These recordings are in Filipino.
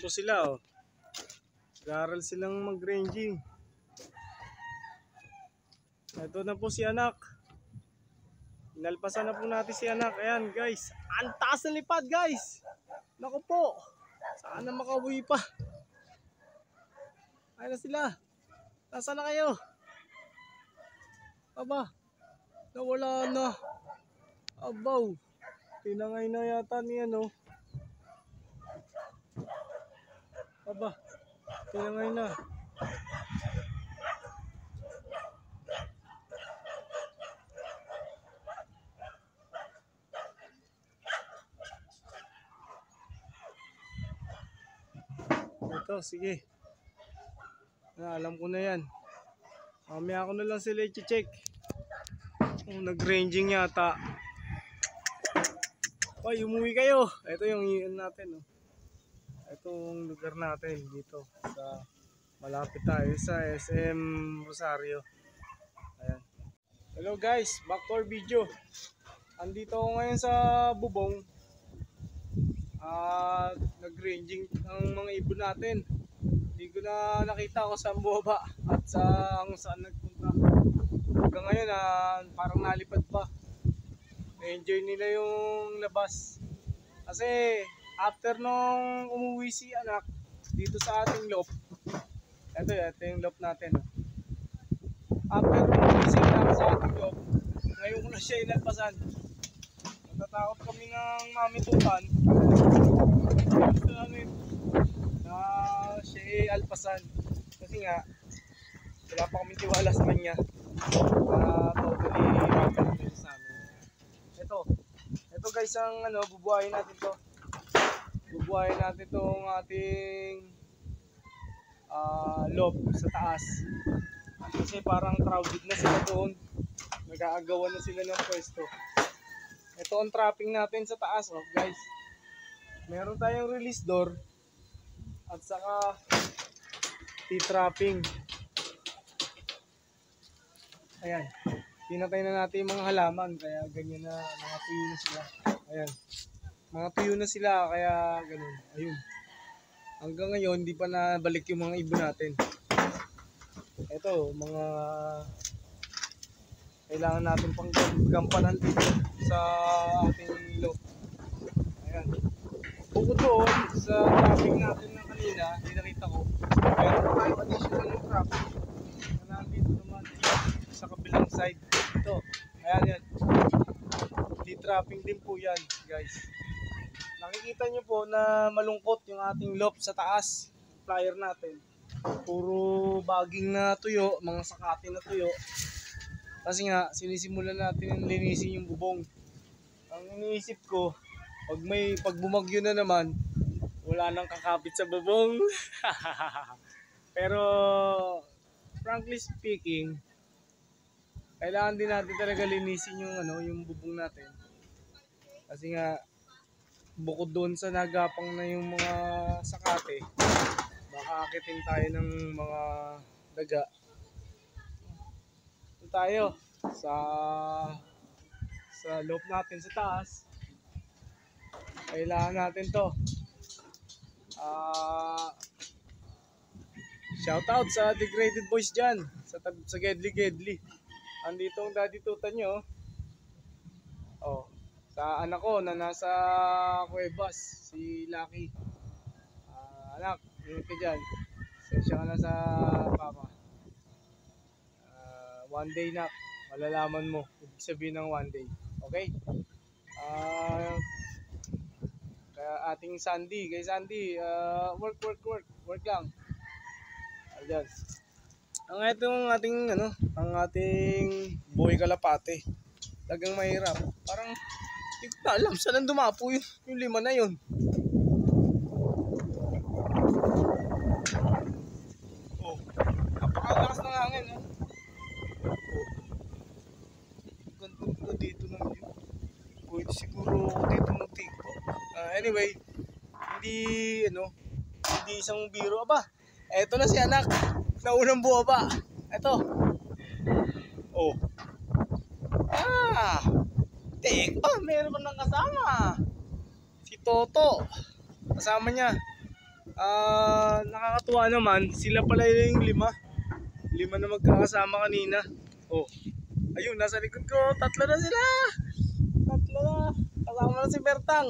po sila, oh. Nag-aaral silang mag-ranging. Ito na po si anak. Inalpasan na po natin si anak. Ayan guys. Ang taas na lipad guys. Naku po. Sana makauwi pa. Ayun na sila. Nasaan na kayo? Aba. Nawala na. Abaw. Tinangay na yata niya no. Aba. Tinangay na. Ito, sige. Alam ko na yan. Mamaya ako na lang sila i-check. Nag-ranging yata. Ay, umuwi kayo. Ito yung iyon natin. Oh. Itong lugar natin dito. Malapit tayo sa SM Rosario. Ayan. Hello guys, back to our video. Andito ako ngayon sa bubong. Nag-ranging ang mga ibon natin. Hindi ko na nakita kung saan bumaba at saan nagpunta. Hanggang ngayon parang nalipad pa. Enjoy nila yung labas. Kasi after nung umuwi si anak dito sa ating loft. Ito yung loft natin. After nung umuwi si anak sa ating loft, ngayon ko na siya inalpasan. Natatakot kami ng mami tupan. Gusto namin na siya alpasan. Kasi nga, wala pa kami tiwala sa kanya. Totally rapid sa amin. Ito guys ang bubuhayin natin to. Bubuhayin natin tong ating loft sa taas. Kasi parang crowded na sila doon. Nag-aagawan na sila ng pwesto. Ito ang trapping natin sa taas, guys. Meron tayong release door at saka T-trapping. Ayan. Pinatay na natin yung mga halaman kaya ganyan na, mga tuyo na sila. Ayan. Mga tuyo na sila kaya ganun. Ayun. Hanggang ngayon hindi pa nabalik yung mga ibon natin. Ito, mga kailangan natin pang gampanan dito sa ating loft. Ayan. Bukod doon sa trapping natin ng kanina, nakita ko, meron tayong additional ng trapping na nandito naman sa kabilang side. Ito, ayan yan. Di-trapping din po yan, guys. Nakikita nyo po na malungkot yung ating loft sa taas. Flyer natin. Puro baging na tuyo, mga sakati na tuyo. Kasi nga, sinisimulan natin linisin yung bubong. Ang iniisip ko, pag bumagyo na naman, wala nang kakapit sa bubong. Pero, frankly speaking, kailangan din natin talaga linisin yung bubong natin. Kasi nga, bukod doon sa nagapang na yung mga sakate, baka akitin tayo ng mga daga. Ito tayo sa loob natin sa taas. Kailangan natin to. Shout out sa Degraded Boys dyan sa Gedli. Andito ang daddy tuta nyo. Sa anak ko na nasa Cuevas, si Lucky. Anak, ingat ka dyan. Sensya ka na sa papa. One day na, malalaman mo. Ibig sabihin ng one day. Okay? Kaya ating Sandy, kay Sandy, work lang. Ayan. Ang ating buhay kalapate. Talagang mahirap. Parang hindi ko na alam saan dumapo yung lima na yun. Napakalakas ng hangin. Ganto dito na yun. Pwede siguro dito magtigpo. Anyway, hindi isang biro. Aba, eto na si anak. Naunang buwaba. Eto. Meron pa ng kasama. Si Toto. Kasama niya. Nakakatuwa naman, sila pala yung lima na magkakasama kanina. Oh, ayun, nasa likod ko, tatlo na sila. Kasama na si Bertang.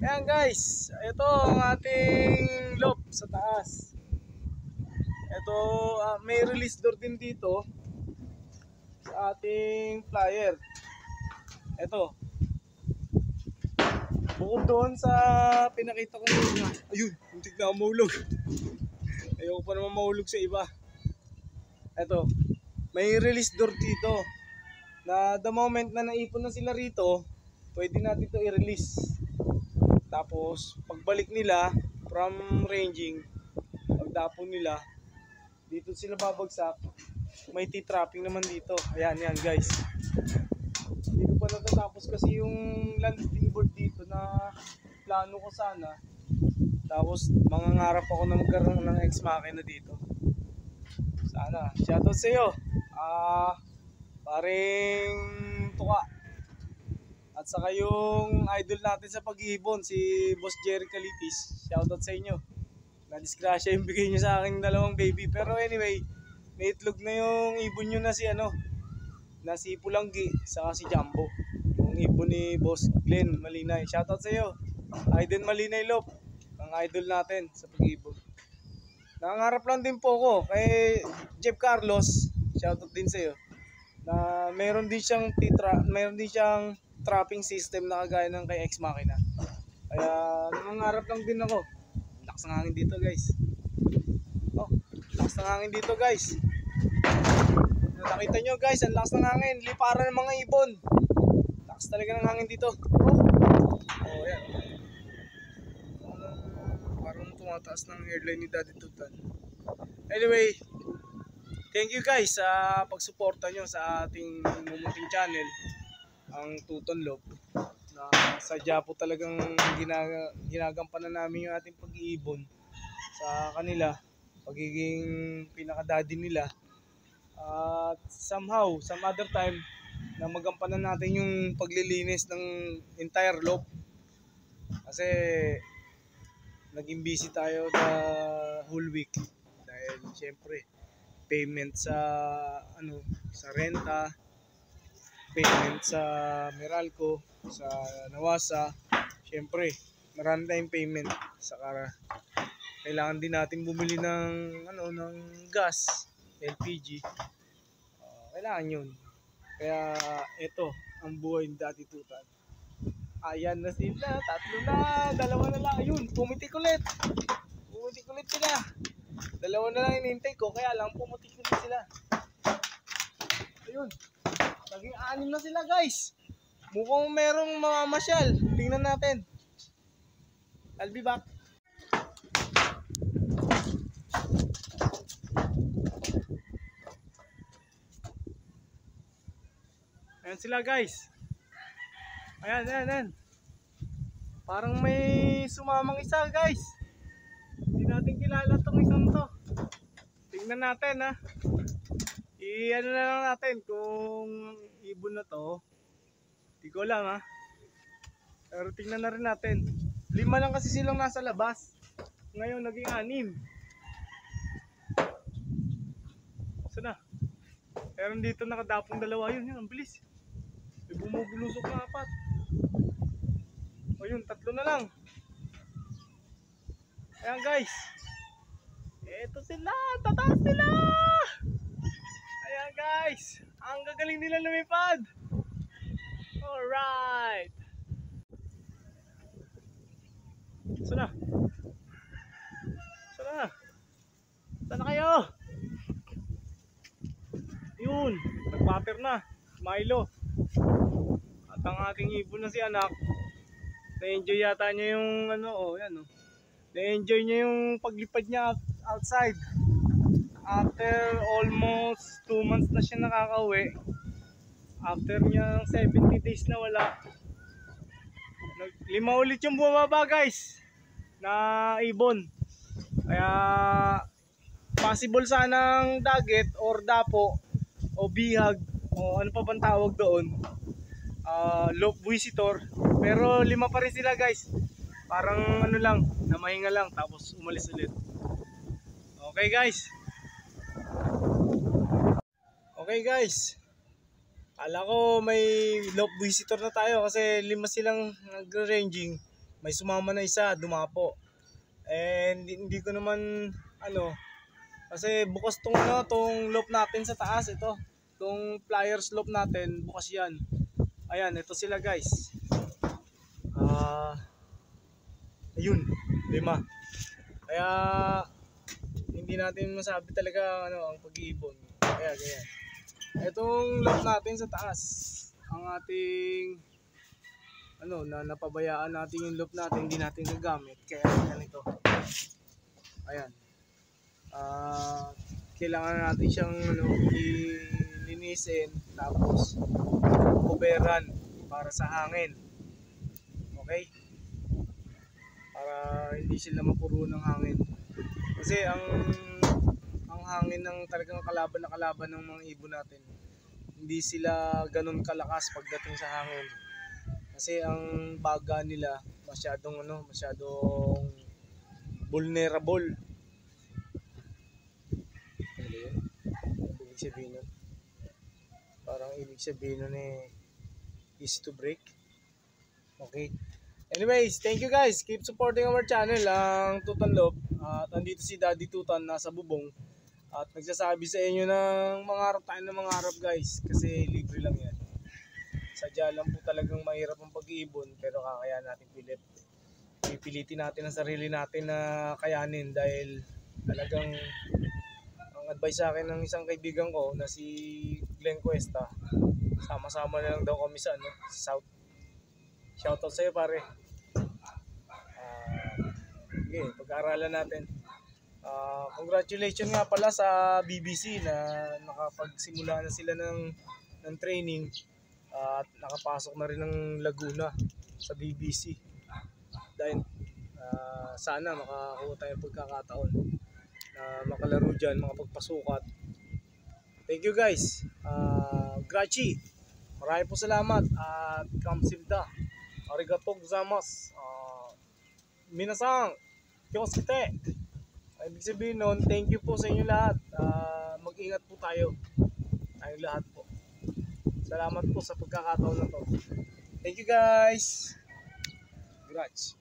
Ayan guys, ito ang ating loop sa taas. Ito, may release door din dito sa ating flyer. Ito, bukod doon sa pinakita ko muna. Ayun, muntik na mahulog. Ayoko pa naman mahulog sa iba. Ito, may release door dito na the moment na naipon na sila rito, pwede natin ito i-release. Tapos pagbalik nila from ranging, pagdapon nila, dito sila babagsak. May T-trapping naman dito. Ayan, yan guys. Hindi ko pa natatapos kasi yung landing board dito na plano ko sana. Tapos mangangarap ako na magkaroon ng ex-machina dito. Sana. Shoutout sa iyo. Paring Tuka. At saka yung idol natin sa pag-iibon, si Boss Jerry Calitis. Shoutout sa inyo. Na-disgrasya yung bigay nyo sa aking dalawang baby. Pero anyway, may itlog na yung ibon nyo na si Pulanggi, saka si Jumbo. Yung ibon ni Boss Glenn Malinay. Shoutout sa iyo. Aiden Malinay Lop. Ang idol natin sa pag-iibon. Nangangarap lang din po ako kay Jeff Carlos. Shoutout din sa iyo. Na meron din siyang trapping system na kagaya ng kay Ex Machina. Kaya nangangarap lang din ako. Lakas ng hangin dito guys. Oh, lakas ng hangin dito guys. Nakita nyo guys, ang lakas ng hangin. Liparan ng mga ibon. Lakas talaga ng hangin dito. Oh yan. Parang tumataas ng airline ni Daddy Tutan. Anyway, thank you guys sa pagsuporta nyo sa ating mumunting channel, ang Tuton Lop. Na sadya po talagang ginagampanan namin yung ating pag-iibon sa kanila, pagiging pinaka-daddy nila. At somehow, some other time, na magampanan natin yung paglilinis ng entire loop. Kasi naging busy tayo the whole week. Dahil syempre, payment sa renta, payment sa Meralco, sa Nawasa. Syempre, marami tayong payment. Saka kailangan din natin bumili ng gas, LPG. Kailangan yun. Kaya ito ang buhay ni Daddy Tutan. Ayan na sila, tatlo na, dalawa na lang. Ayun, pumitik ulit sila. Dalawa na lang inintay ko, kaya lang pumitik ulit sila. Ayun, naging 6 na sila guys. Mukhang merong mamamasyal. Tingnan natin. I'll be back. Ayan sila guys. Ayan. Parang may sumamang isa guys. Hindi natin kilala tong isang to. Tingnan natin ha. I-ano na lang natin kung ibon na to. Hindi ko alam ha. Pero tingnan na rin natin. 5 lang kasi silang nasa labas. Ngayon naging 6. Saan na? Meron dito nakadapong 2. Yun, ang bilis. May bumubulusok na 4. O yun, 3 na lang. Ayan guys. Eto sila, tataas sila. Ayan guys. Ang gagaling nila lumipad. Alright. Saan na kayo? Yun, nag-pattern na. Milo. At ang ating ibon na si anak, na-enjoy yata niya yung na-enjoy niya yung paglipad niya outside. After almost 2 months na siya nakakauwi. After niya 70 days na wala. 5 ulit yung bumaba guys na ibon. Kaya possible sanang dagat or dapo o bihag o ano pa bang tawag doon, loop visitor. Pero 5 pa rin sila guys. parang ano lang, namahinga lang tapos umalis ulit. Okay guys. Okay guys. Kala ko may loop visitor na tayo kasi 5 silang nagre-ranging. May sumama na isa, dumapo. And hindi ko naman ano kasi bukas tong loop natin sa taas ito. Tong pliers loop natin, bukas 'yan. Ayan, ito sila guys. Ayun, 5. Kaya hindi natin masabi talaga ano ang pag-iibon. Kaya ganyan. Itong loop natin sa taas, ang ating ano na napabayaan natin yung loop natin, hindi natin gagamit. Kaya ganito. Ayan. Kailangan natin siyang ano, ilinisin tapos coveran para sa hangin. Okay? Para hindi sila mapuro ng hangin. Kasi ang hangin ng talagang kalaban ng mga ibon natin. Hindi sila ganun kalakas pagdating sa hangin. Kasi ang baga nila masyadong vulnerable. Ano yun? Ibig sabihin nun? Parang ibig sabihin nun easy to break. Okay. Anyways, thank you guys. Keep supporting our channel, ang Tutan Loob. At andito si Daddy Tutan nasa bubong. At nagsasabi sa inyo ng mangarap tayo ng mangarap guys. Kasi libre lang yan. Sadya lang po talagang mahirap ang pag-iibon. Pero kakayanan natin pilit. Pipilitin natin ang sarili natin na kayanin. Dahil talagang ang advice sa akin ng isang kaibigan ko na si Glenn Cuesta. Sama-sama na lang daw kami sa South. Shoutout sa'yo pare. Sige, pag-aaralan natin. Congratulations nga pala sa BBC na nakapagsimula na sila ng training at nakapasok na rin ng Laguna sa BBC. Dahil sana makakuha tayo pagkakataon na makalaro dyan, makapagpasukat. Thank you guys. Grachi. Maraming po salamat at kamsimda. Arigatou gozaimasu. Minasang, kyoskite. Ibig sabihin nun, thank you po sa inyo lahat. Mag-ingat po tayo. Tayong lahat po. Salamat po sa pagkakataon na to. Thank you guys. Grats.